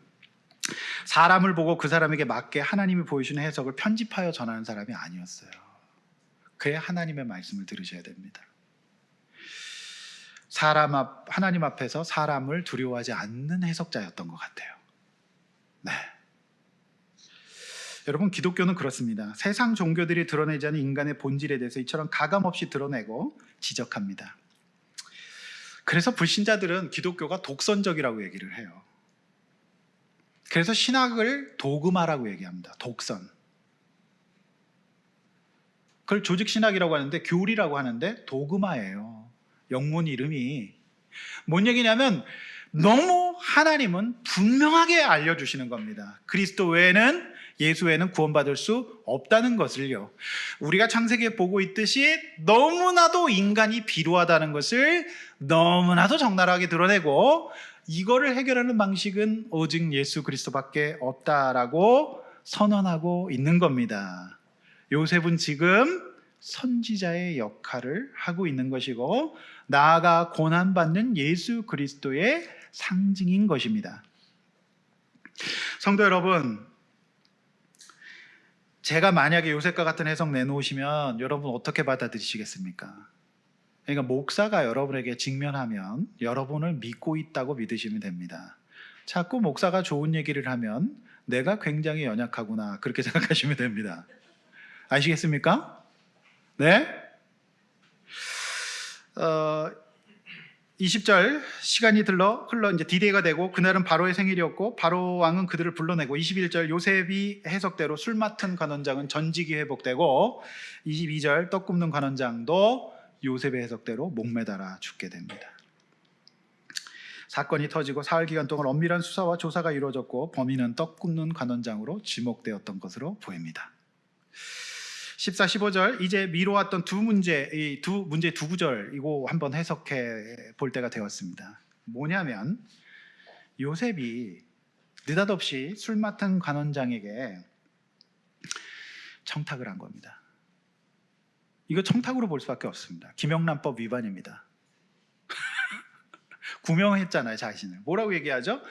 사람을 보고 그 사람에게 맞게 하나님이 보여주는 해석을 편집하여 전하는 사람이 아니었어요. 그의 하나님의 말씀을 들으셔야 됩니다. 하나님 앞에서 사람을 두려워하지 않는 해석자였던 것 같아요. 네. 여러분, 기독교는 그렇습니다. 세상 종교들이 드러내지 않은 인간의 본질에 대해서 이처럼 가감없이 드러내고 지적합니다. 그래서 불신자들은 기독교가 독선적이라고 얘기를 해요. 그래서 신학을 도그마라고 얘기합니다. 독선. 그걸 조직신학이라고 하는데, 교리라고 하는데 도그마예요. 영문 이름이. 뭔 얘기냐면 너무 하나님은 분명하게 알려주시는 겁니다. 그리스도 외에는, 예수 외에는 구원받을 수 없다는 것을요. 우리가 창세기에 보고 있듯이 너무나도 인간이 비루하다는 것을 너무나도 적나라하게 드러내고, 이거를 해결하는 방식은 오직 예수 그리스도밖에 없다라고 선언하고 있는 겁니다. 요셉은 지금 선지자의 역할을 하고 있는 것이고, 나아가 고난받는 예수 그리스도의 상징인 것입니다. 성도 여러분, 제가 만약에 요셉과 같은 해석 내놓으시면 여러분 어떻게 받아들이시겠습니까? 그러니까 목사가 여러분에게 직면하면 여러분을 믿고 있다고 믿으시면 됩니다. 자꾸 목사가 좋은 얘기를 하면 내가 굉장히 연약하구나, 그렇게 생각하시면 됩니다. 아시겠습니까? 네? 20절, 시간이 흘러 이제 D-Day가 되고 그날은 바로의 생일이었고 바로 왕은 그들을 불러내고, 21절, 요셉이 해석대로 술 맡은 관원장은 전직이 회복되고, 22절, 떡 굽는 관원장도 요셉의 해석대로 목매달아 죽게 됩니다. 사건이 터지고 사흘 기간 동안 엄밀한 수사와 조사가 이루어졌고 범인은 떡 굽는 관원장으로 지목되었던 것으로 보입니다. 14, 15절, 이제 미뤄왔던 두 문제 두 구절, 이거 한번 해석해 볼 때가 되었습니다. 뭐냐면 요셉이 느닷없이 술 맡은 관원장에게 청탁을 한 겁니다. 이거 청탁으로 볼 수밖에 없습니다. 김영란법 위반입니다. 구명했잖아요, 자신을. 뭐라고 얘기하죠?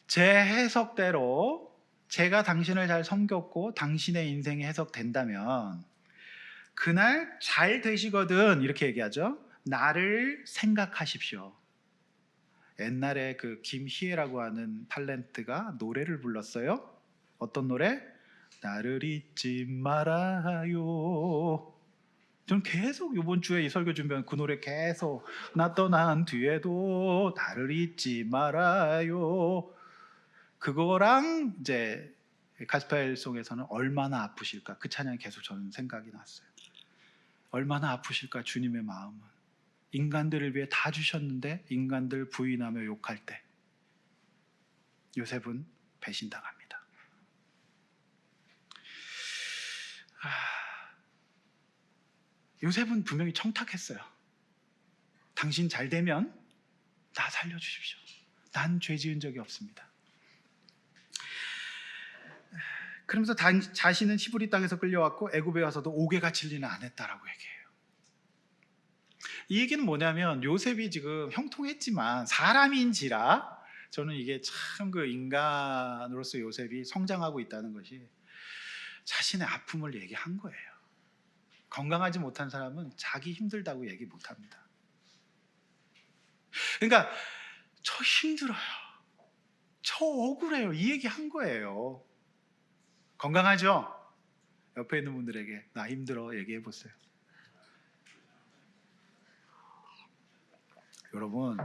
제 해석대로 제가 당신을 잘 섬겼고 당신의 인생이 해석된다면 그날 잘 되시거든, 이렇게 얘기하죠. 나를 생각하십시오. 옛날에 그 김희애라고 하는 탤런트가 노래를 불렀어요. 어떤 노래? 나를 잊지 말아요. 저는 계속 이번 주에 이 설교 준비한 그 노래 계속, 나 떠난 뒤에도 나를 잊지 말아요. 그거랑 이제 가스펠송에서는 얼마나 아프실까, 그 찬양이 계속 저는 생각이 났어요. 얼마나 아프실까 주님의 마음은. 인간들을 위해 다 주셨는데 인간들 부인하며 욕할 때 요셉은 배신당합니다. 요셉은 분명히 청탁했어요. 당신 잘 되면 나 살려주십시오. 난 죄 지은 적이 없습니다. 그러면서 자신은 히브리 땅에서 끌려왔고 애굽에 와서도 옥에 갇힐 일은 안 했다라고 얘기해요. 이 얘기는 뭐냐면 요셉이 지금 형통했지만 사람인지라, 저는 이게 참 그 인간으로서 요셉이 성장하고 있다는 것이 자신의 아픔을 얘기한 거예요. 건강하지 못한 사람은 자기 힘들다고 얘기 못합니다. 그러니까 저 힘들어요, 저 억울해요, 이 얘기 한 거예요. 건강하죠? 옆에 있는 분들에게 나 힘들어 얘기해 보세요. 여러분,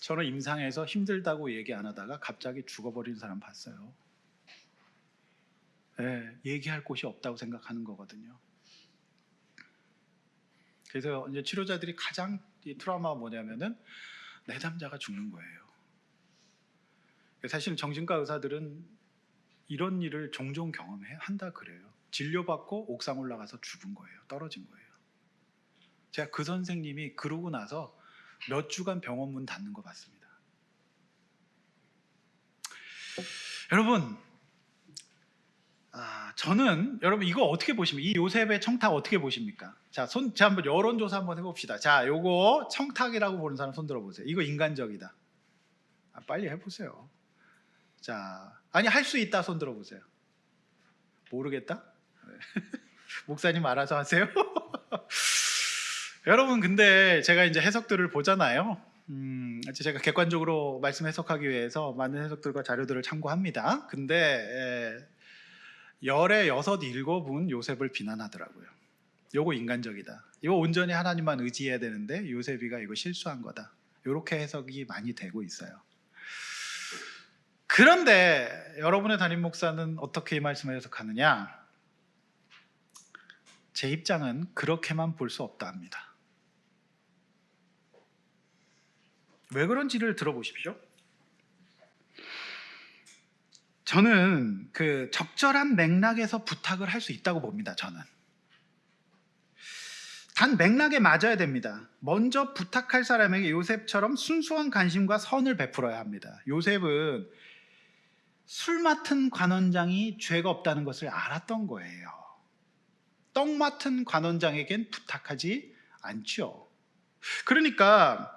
저는 임상에서 힘들다고 얘기 안 하다가 갑자기 죽어버린 사람 봤어요. 네, 얘기할 곳이 없다고 생각하는 거거든요. 그래서 이제 치료자들이 가장 이 트라우마가 뭐냐면은 내담자가 죽는 거예요. 사실 정신과 의사들은 이런 일을 종종 경험한다 그래요. 진료받고 옥상 올라가서 죽은 거예요. 떨어진 거예요. 제가 그 선생님이 그러고 나서 몇 주간 병원 문 닫는 거 봤습니다. 여러분, 저는 여러분 이거 어떻게 보십니까? 이 요셉의 청탁 어떻게 보십니까? 자, 한번 여론조사 한번 해봅시다. 자, 요거 청탁이라고 보는 사람 손 들어보세요. 이거 인간적이다. 빨리 해보세요. 자, 아니 할 수 있다 손 들어보세요. 모르겠다? 목사님 알아서 하세요. 여러분, 근데 제가 이제 해석들을 보잖아요. 제가 객관적으로 말씀 해석하기 위해서 많은 해석들과 자료들을 참고합니다. 근데 열의 6, 7은 요셉을 비난하더라고요. 요거 인간적이다. 이거 온전히 하나님만 의지해야 되는데 요셉이가 이거 실수한 거다. 이렇게 해석이 많이 되고 있어요. 그런데 여러분의 담임 목사는 어떻게 이 말씀을 해석하느냐? 제 입장은 그렇게만 볼 수 없다 합니다. 왜 그런지를 들어보십시오. 저는 그 적절한 맥락에서 부탁을 할 수 있다고 봅니다. 저는 단 맥락에 맞아야 됩니다. 먼저 부탁할 사람에게 요셉처럼 순수한 관심과 선을 베풀어야 합니다. 요셉은 술 맡은 관원장이 죄가 없다는 것을 알았던 거예요. 떡 맡은 관원장에겐 부탁하지 않죠. 그러니까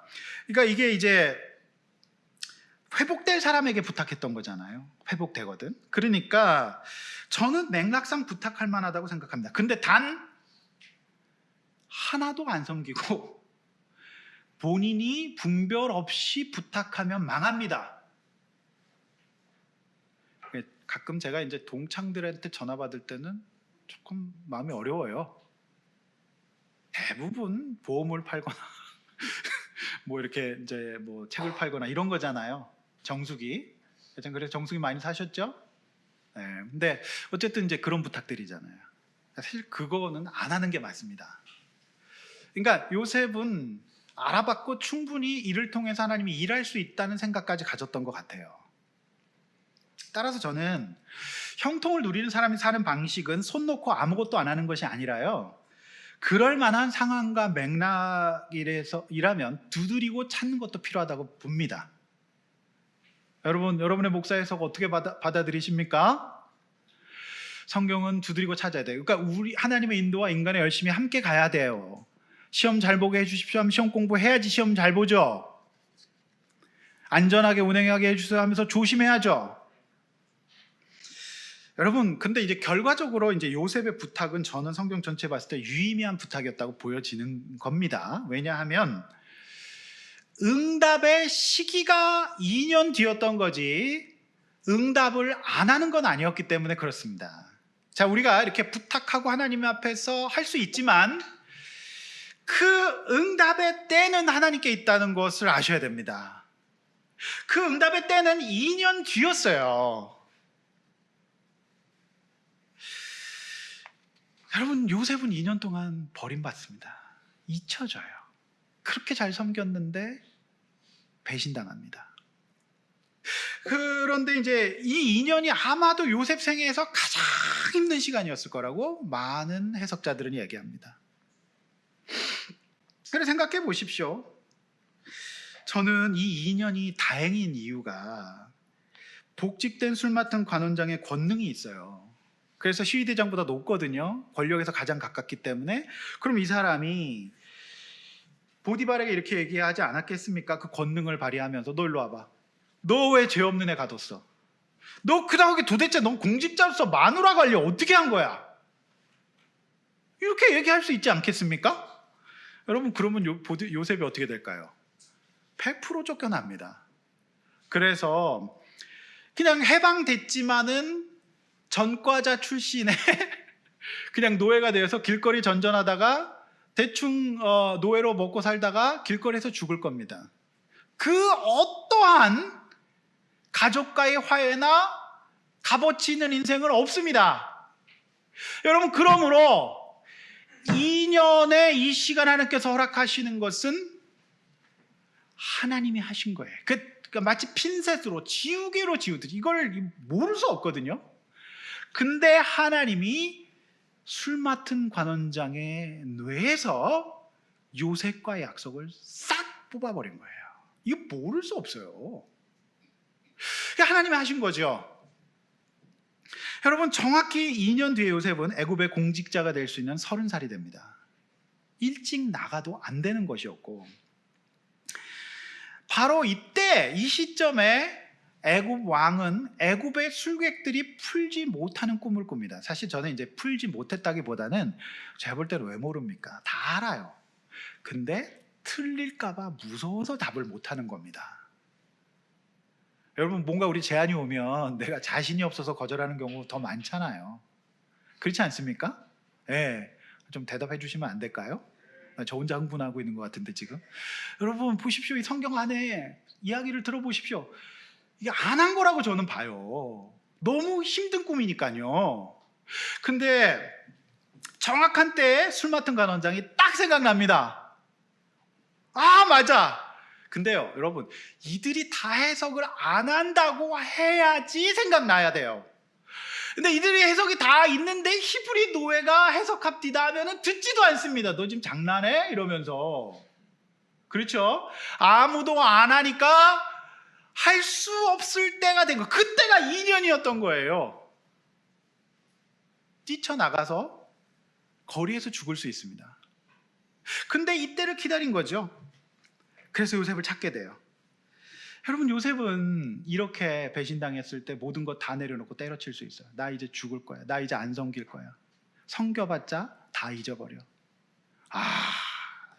이게 이제 회복될 사람에게 부탁했던 거잖아요. 회복되거든. 그러니까 저는 맥락상 부탁할 만하다고 생각합니다. 근데 단 하나도 안 섬기고 본인이 분별 없이 부탁하면 망합니다. 가끔 제가 이제 동창들한테 전화 받을 때는 조금 마음이 어려워요. 대부분 보험을 팔거나 뭐 이렇게 이제 뭐 책을 팔거나 이런 거잖아요. 정수기. 그래서 정수기 많이 사셨죠? 네. 근데 어쨌든 이제 그런 부탁들이잖아요. 사실 그거는 안 하는 게 맞습니다. 그러니까 요셉은 알아봤고 충분히 이를 통해서 하나님이 일할 수 있다는 생각까지 가졌던 것 같아요. 따라서 저는 형통을 누리는 사람이 사는 방식은 손 놓고 아무것도 안 하는 것이 아니라요, 그럴 만한 상황과 맥락이라면 두드리고 찾는 것도 필요하다고 봅니다. 여러분의 목사 해석 어떻게 받아들이십니까? 성경은 두드리고 찾아야 돼요. 그러니까 우리 하나님의 인도와 인간의 열심히 함께 가야 돼요. 시험 잘 보게 해주십시오 하면 시험 공부해야지 시험 잘 보죠. 안전하게 운행하게 해주세요 하면서 조심해야죠. 여러분, 근데 이제 결과적으로 이제 요셉의 부탁은 저는 성경 전체 봤을 때 유의미한 부탁이었다고 보여지는 겁니다. 왜냐하면 응답의 시기가 2년 뒤였던 거지 응답을 안 하는 건 아니었기 때문에 그렇습니다. 자, 우리가 이렇게 부탁하고 하나님 앞에서 할 수 있지만 그 응답의 때는 하나님께 있다는 것을 아셔야 됩니다. 그 응답의 때는 2년 뒤였어요. 여러분, 요셉은 2년 동안 버림받습니다. 잊혀져요. 그렇게 잘 섬겼는데 배신당합니다. 그런데 이제 이 2년이 아마도 요셉 생애에서 가장 힘든 시간이었을 거라고 많은 해석자들은 얘기합니다. 그래서 생각해 보십시오. 저는 이 2년이 다행인 이유가 복직된 술 맡은 관원장의 권능이 있어요. 그래서 시위대장보다 높거든요. 권력에서 가장 가깝기 때문에. 그럼 이 사람이 보디발에게 이렇게 얘기하지 않았겠습니까? 그 권능을 발휘하면서 너 일로 와봐. 너 왜 죄 없는 애 가뒀어? 너 그다음에 도대체 넌 공직자로서 마누라 관리 어떻게 한 거야? 이렇게 얘기할 수 있지 않겠습니까? 여러분, 그러면 요셉이 어떻게 될까요? 100% 쫓겨납니다. 그래서 그냥 해방됐지만은 전과자 출신의 그냥 노예가 되어서 길거리 전전하다가 대충 노예로 먹고 살다가 길거리에서 죽을 겁니다. 그 어떠한 가족과의 화해나 값어치 있는 인생은 없습니다. 여러분, 그러므로 2년의 이 시간 하나님께서 허락하시는 것은 하나님이 하신 거예요. 그러니까 마치 핀셋으로 지우개로 지우듯이 이걸 모를 수 없거든요. 근데 하나님이 술 맡은 관원장의 뇌에서 요셉과의 약속을 싹 뽑아버린 거예요. 이거 모를 수 없어요. 하나님이 하신 거죠. 여러분, 정확히 2년 뒤에 요셉은 애굽의 공직자가 될 수 있는 30살이 됩니다. 일찍 나가도 안 되는 것이었고, 바로 이때 이 시점에 애굽 왕은 애굽의 술객들이 풀지 못하는 꿈을 꿉니다. 사실 저는 이제 풀지 못했다기보다는 제가 볼 때는 왜 모릅니까? 다 알아요. 근데 틀릴까봐 무서워서 답을 못하는 겁니다. 여러분, 뭔가 우리 제안이 오면 내가 자신이 없어서 거절하는 경우 더 많잖아요. 그렇지 않습니까? 네, 좀 대답해 주시면 안 될까요? 저 혼자 흥분하고 있는 것 같은데 지금. 여러분 보십시오. 이 성경 안에 이야기를 들어보십시오. 이게 안 한 거라고 저는 봐요. 너무 힘든 꿈이니까요. 근데 정확한 때에 술 맡은 관원장이 딱 생각납니다. 아, 맞아. 근데요, 여러분, 이들이 다 해석을 안 한다고 해야지 생각나야 돼요. 근데 이들이 해석이 다 있는데 히브리 노예가 해석합디다 하면은 듣지도 않습니다. 너 지금 장난해? 이러면서. 그렇죠? 아무도 안 하니까 할 수 없을 때가 된 거. 그때가 2년이었던 거예요. 뛰쳐나가서 거리에서 죽을 수 있습니다. 근데 이때를 기다린 거죠. 그래서 요셉을 찾게 돼요. 여러분, 요셉은 이렇게 배신당했을 때 모든 것 다 내려놓고 때려칠 수 있어요. 나 이제 죽을 거야. 나 이제 안 섬길 거야. 섬겨봤자 다 잊어버려.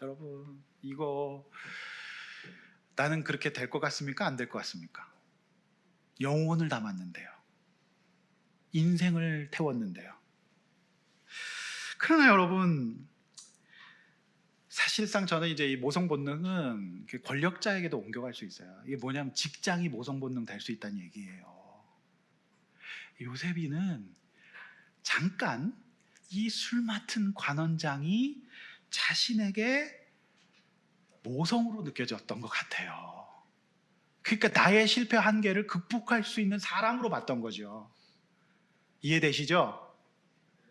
여러분, 이거 나는 그렇게 될 것 같습니까? 안 될 것 같습니까? 영혼을 담았는데요. 인생을 태웠는데요. 그러나 여러분, 사실상 저는 이제 이 모성 본능은 권력자에게도 옮겨갈 수 있어요. 이게 뭐냐면 직장이 모성 본능 될 수 있다는 얘기예요. 요셉이는 잠깐 이 술 맡은 관원장이 자신에게 모성으로 느껴졌던 것 같아요. 그러니까 나의 실패 한계를 극복할 수 있는 사람으로 봤던 거죠. 이해되시죠?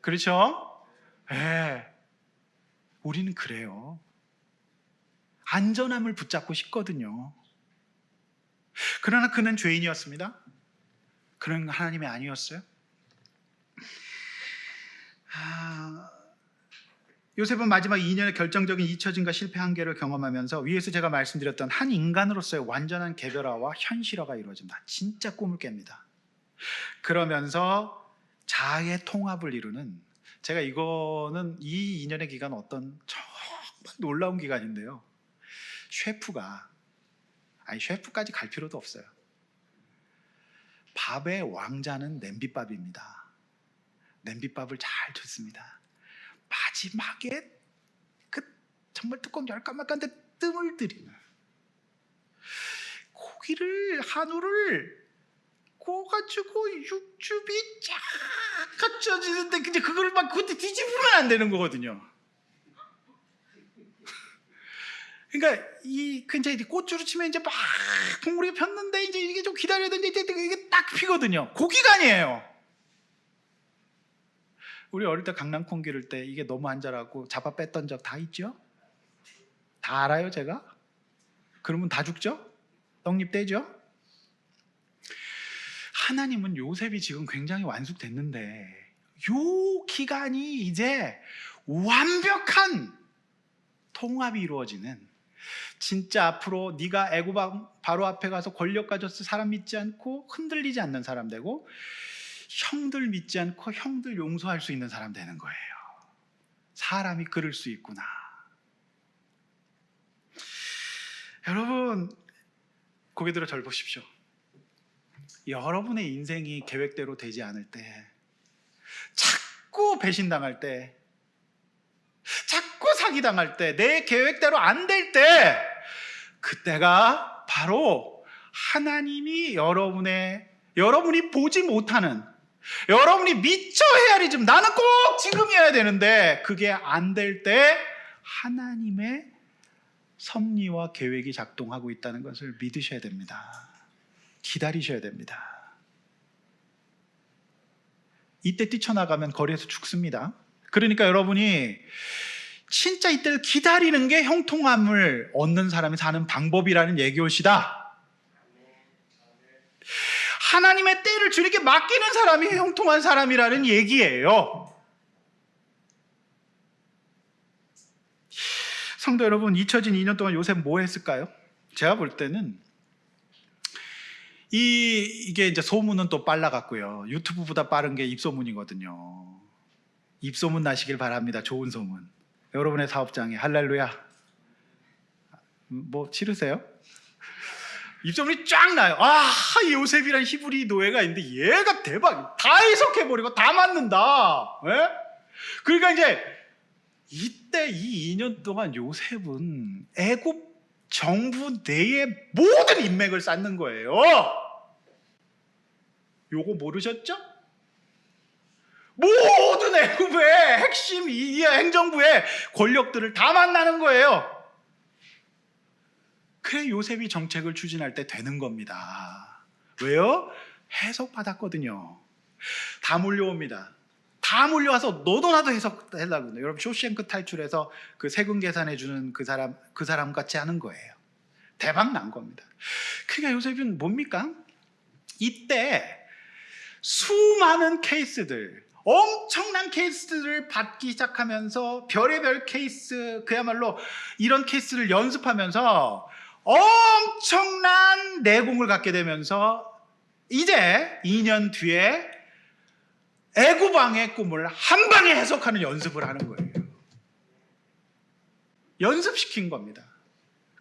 그렇죠? 네. 우리는 그래요. 안전함을 붙잡고 싶거든요. 그러나 그는 죄인이었습니다. 그는 하나님이 아니었어요. 요셉은 마지막 2년의 결정적인 잊혀짐과 실패 한계를 경험하면서 위에서 제가 말씀드렸던 한 인간으로서의 완전한 개별화와 현실화가 이루어집니다. 진짜 꿈을 깹니다. 그러면서 자아의 통합을 이루는, 제가 이거는 이 2년의 기간 어떤 정말 놀라운 기간인데요. 셰프까지 갈 필요도 없어요. 밥의 왕자는 냄비밥입니다. 냄비밥을 잘 듣습니다. 마지막에 그 정말 뚜껑 열까 말까한데 뜸을 들이는 고기를 한우를 구워가지고 육즙이 쫙 갖춰지는데 근데 그걸 막 그때 뒤집으면 안 되는 거거든요. 그러니까 이제 꽃으로 치면 이제 막 국물이 폈는데 이제 이게 좀 기다려야 되는데 이게 딱 피거든요. 고기가 아니에요. 우리 어릴 때 강낭콩 기를 때 이게 너무 안 자라고 잡아 뺐던 적 다 있죠? 다 알아요, 제가? 그러면 다 죽죠? 떡잎 떼죠? 하나님은 요셉이 지금 굉장히 완숙됐는데 요 기간이 이제 완벽한 통합이 이루어지는, 진짜 앞으로 네가 애굽 바로 앞에 가서 권력 가졌을 사람 믿지 않고 흔들리지 않는 사람 되고 형들 믿지 않고 형들 용서할 수 있는 사람 되는 거예요. 사람이 그럴 수 있구나. 여러분 고개 들어 절 보십시오. 여러분의 인생이 계획대로 되지 않을 때, 자꾸 배신당할 때, 자꾸 사기당할 때, 내 계획대로 안 될 때, 그때가 바로 하나님이 여러분이 보지 못하는, 여러분이 미처 헤아리지, 나는 꼭 지금 해야 되는데 그게 안 될 때 하나님의 섭리와 계획이 작동하고 있다는 것을 믿으셔야 됩니다. 기다리셔야 됩니다. 이때 뛰쳐나가면 거리에서 죽습니다. 그러니까 여러분이 진짜 이때를 기다리는 게 형통함을 얻는 사람이 사는 방법이라는 얘기옷이다. 하나님의 때를 주님께 맡기는 사람이 형통한 사람이라는 얘기예요. 성도 여러분, 잊혀진 2년 동안 요셉 뭐 했을까요? 제가 볼 때는 이게 이제 소문은 또 빨라갔고요. 유튜브보다 빠른 게 입소문이거든요. 입소문 나시길 바랍니다. 좋은 소문. 여러분의 사업장에 할렐루야. 뭐 치르세요? 입소문이 쫙 나요. 요셉이란 히브리 노예가 있는데 얘가 대박, 다 해석해버리고 다 맞는다. 네? 그러니까 이제 이때 이 2년 동안 요셉은 애굽 정부 내의 모든 인맥을 쌓는 거예요. 요거 모르셨죠? 모든 애굽의 핵심 이 행정부의 권력들을 다 만나는 거예요. 그래 요셉이 정책을 추진할 때 되는 겁니다. 왜요? 해석받았거든요. 다 몰려옵니다. 다 몰려와서 너도 나도 해석하려고. 여러분 쇼생크 탈출해서 그 세금 계산해주는 그 사람 같이 하는 거예요. 대박 난 겁니다. 그러니까 요셉은 뭡니까? 이때 수많은 케이스들, 엄청난 케이스들을 받기 시작하면서 별의별 케이스, 그야말로 이런 케이스를 연습하면서 엄청난 내공을 갖게 되면서 이제 2년 뒤에 애굽 왕의 꿈을 한 방에 해석하는 연습을 하는 거예요. 연습시킨 겁니다.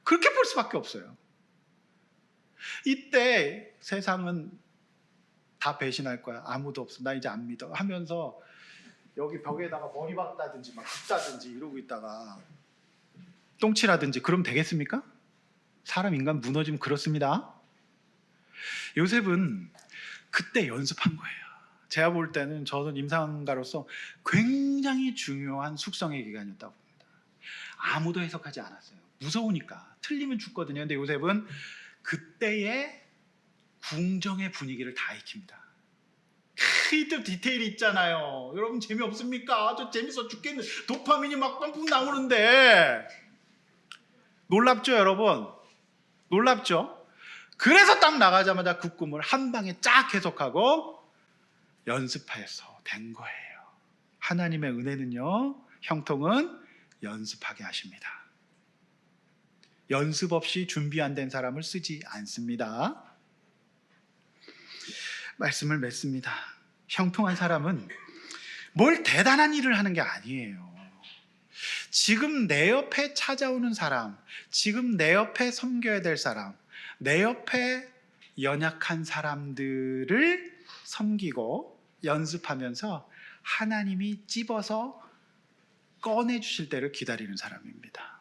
그렇게 볼 수밖에 없어요. 이때 세상은 다 배신할 거야. 아무도 없어. 나 이제 안 믿어. 하면서 여기 벽에다가 머리 박다든지 막 굽다든지 이러고 있다가 똥칠하든지 그러면 되겠습니까? 사람 인간 무너지면 그렇습니다. 요셉은 그때 연습한 거예요. 제가 볼 때는 저는 임상가로서 굉장히 중요한 숙성의 기간이었다고 봅니다. 아무도 해석하지 않았어요. 무서우니까. 틀리면 죽거든요. 근데 요셉은 그때의 궁정의 분위기를 다 익힙니다. 이때 디테일이 있잖아요. 여러분 재미없습니까? 저 재밌어 죽겠는, 도파민이 막 뿜뿜 나오는데. 놀랍죠 여러분? 놀랍죠? 그래서 딱 나가자마자 그 꿈을 한 방에 쫙 해석하고 연습해서 된 거예요. 하나님의 은혜는요, 형통은 연습하게 하십니다. 연습 없이 준비 안 된 사람을 쓰지 않습니다. 말씀을 맺습니다. 형통한 사람은 뭘 대단한 일을 하는 게 아니에요. 지금 내 옆에 찾아오는 사람, 지금 내 옆에 섬겨야 될 사람, 내 옆에 연약한 사람들을 섬기고 연습하면서 하나님이 찝어서 꺼내주실 때를 기다리는 사람입니다.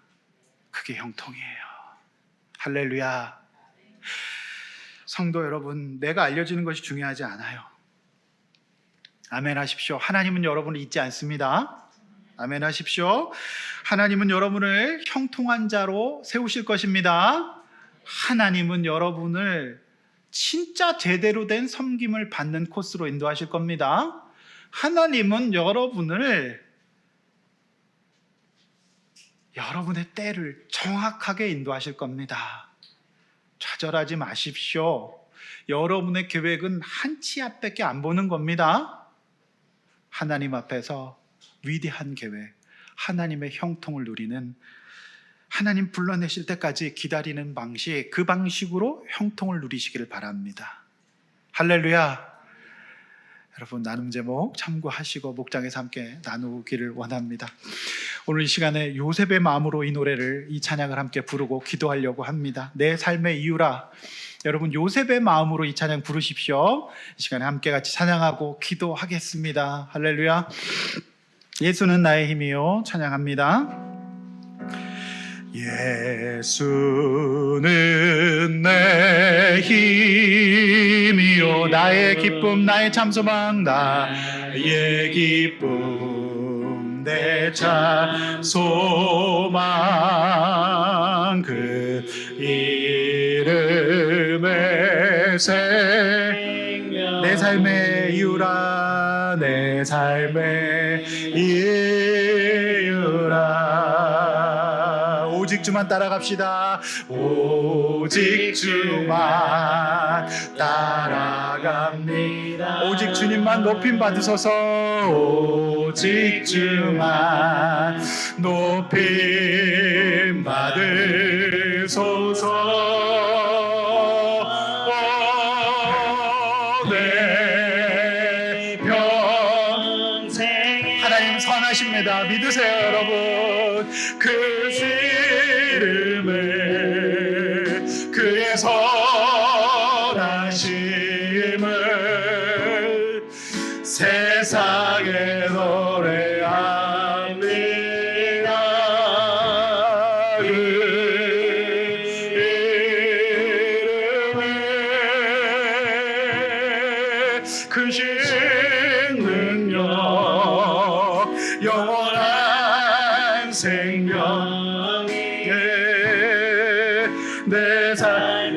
그게 형통이에요. 할렐루야. 성도 여러분, 내가 알려지는 것이 중요하지 않아요. 아멘 하십시오. 하나님은 여러분을 잊지 않습니다. 아멘 하십시오. 하나님은 여러분을 형통한 자로 세우실 것입니다. 하나님은 여러분을 진짜 제대로 된 섬김을 받는 코스로 인도하실 겁니다. 하나님은 여러분을, 여러분의 때를 정확하게 인도하실 겁니다. 좌절하지 마십시오. 여러분의 계획은 한 치 앞밖에 안 보는 겁니다. 하나님 앞에서 위대한 계획, 하나님의 형통을 누리는, 하나님 불러내실 때까지 기다리는 방식, 그 방식으로 형통을 누리시기를 바랍니다. 할렐루야. 여러분, 나눔 제목 참고하시고 목장에서 함께 나누기를 원합니다. 오늘 이 시간에 요셉의 마음으로 이 노래를, 이 찬양을 함께 부르고 기도하려고 합니다. 내 삶의 이유라. 여러분, 요셉의 마음으로 이 찬양 부르십시오. 이 시간에 함께 같이 찬양하고 기도하겠습니다. 할렐루야. 예수는 나의 힘이요. 찬양합니다. 예수는 내 힘이요, 나의 기쁨, 나의 참 소망, 나의 기쁨, 내 참 소망, 그 이름의 생명, 내 삶의 이유라, 내 삶의 이유라. 오직 주만 따라갑시다. 오직 주만 따라갑니다. 오직 주님만 높임 받으소서. 오직 주만 높임 받으소서. 내 평생 하나님 선하십니다. 믿으세요, 여러분. 그 이름을, 그의 선하심을 세상에 노래합니다. 그 이름을, 크신 능력, 영원한 생명,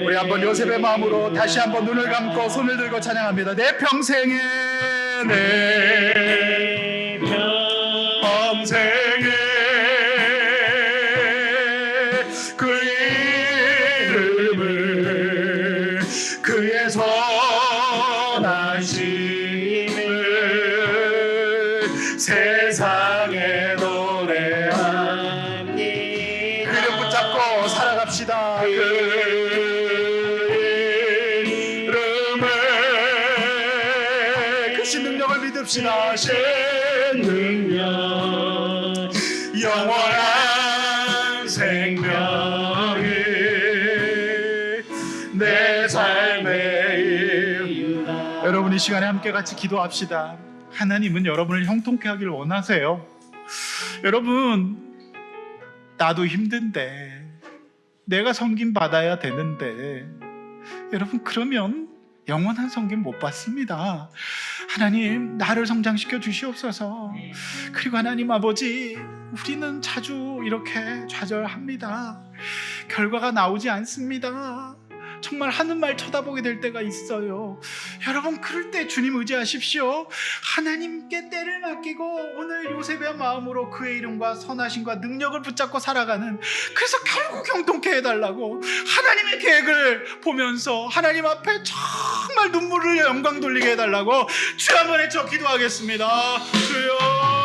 우리 한번 요셉의 마음으로 다시 한번 눈을 감고 손을 들고 찬양합니다. 내 평생에, 내 평생에 그 이름을, 그의 선하심을 세상에 노래합니다. 그 이름 붙잡고 살아갑시다. 믿읍시다. 신 능력, 영원한 생명이 내 삶의 이유다. 여러분, 이 시간에 함께 같이 기도합시다. 하나님은 여러분을 형통케 하기를 원하세요. 여러분, 나도 힘든데, 내가 섬김 받아야 되는데, 여러분, 그러면 영원한 섬김 못 받습니다. 하나님, 나를 성장시켜 주시옵소서. 그리고 하나님 아버지, 우리는 자주 이렇게 좌절합니다. 결과가 나오지 않습니다. 정말 하는 말 쳐다보게 될 때가 있어요. 여러분, 그럴 때 주님 의지하십시오. 하나님께 때를 맡기고 오늘 요셉의 마음으로 그의 이름과 선하심과 능력을 붙잡고 살아가는, 그래서 결국 형통케 해달라고 하나님의 계획을 보면서 하나님 앞에 정말 눈물을 영광 돌리게 해달라고 주 한번 외쳐 기도하겠습니다. 주여.